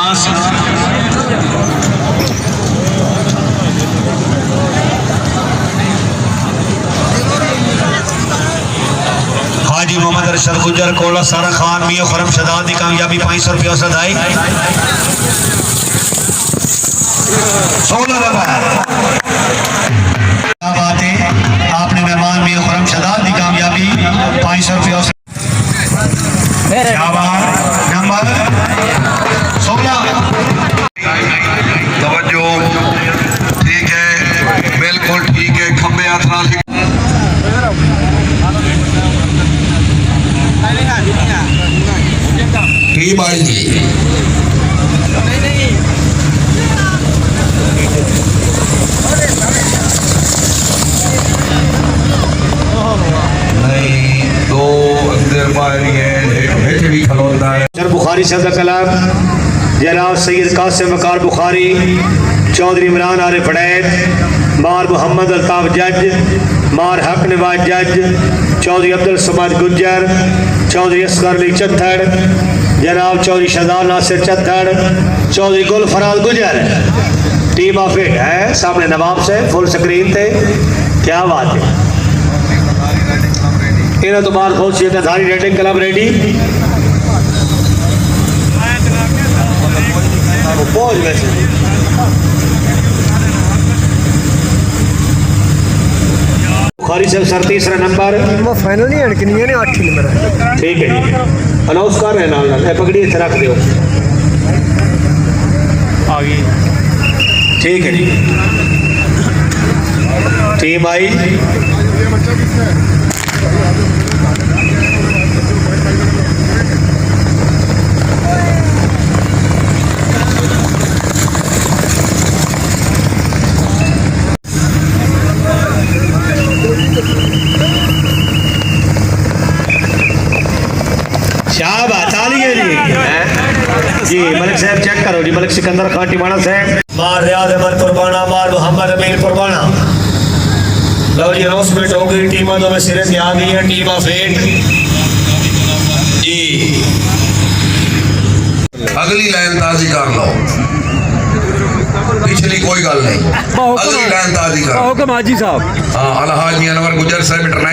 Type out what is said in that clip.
हाजी मोहम्मद अरशद गुजर कोला सारा खान मियां खुरम शदाद की कामयाबी 500 रुपया सदाई 16 बात है आपने मेहमान मियां खुरम शदाद की कामयाबी 500 रुपया नंबर 16 तवज्जो ठीक है बिल्कुल ठीक है खंबे हाथ नाल ठीक भाई जी बुखारी सदर कलाम जनाब सैयद कासिम वकार बुखारी चौधरी इमरान आरिफ फड़ैत मार मोहम्मद अल्ताफ जज मार हक नवाज जज चौधरी अब्दुल समद गुज्जर चौधरी असगर अली चत्थड़ जनाब चौधरी शहजाद नासिर चत्थड़ चौधरी गुल फराज गुजर टीम ऑफ इट है सामने नवाब से फुल स्क्रीन थे क्या बात है इन्हें तो बार बहुत सी धारी रेटिंग क्लब रेडी बुखारी से सर तीसरा नंबर फाइनल नहीं अड़कनी है 8 नंबर ठीक है जी अनाउंस कर रहे हैं नाल पगड़ी इतना रख दो आगे ठीक है जी टीम आई जी मलिक साहब चेक करो जी मलिक सिकंदर खान टिमाना साहब मार रियाज अहमद कुर्बाना मार मोहम्मद अमीर कुर्बाना लो जी अनाउंसमेंट हो गई टीमां तो में सिरे से आ गई है टीम ऑफ 8 जी अगली लाइन ताजी कर लो पिछली कोई गल नहीं अगली लाइन ताजी कर हुक्म हाजी साहब हां अलहाज मियां अनवर गुजर साहब इंटरनेशनल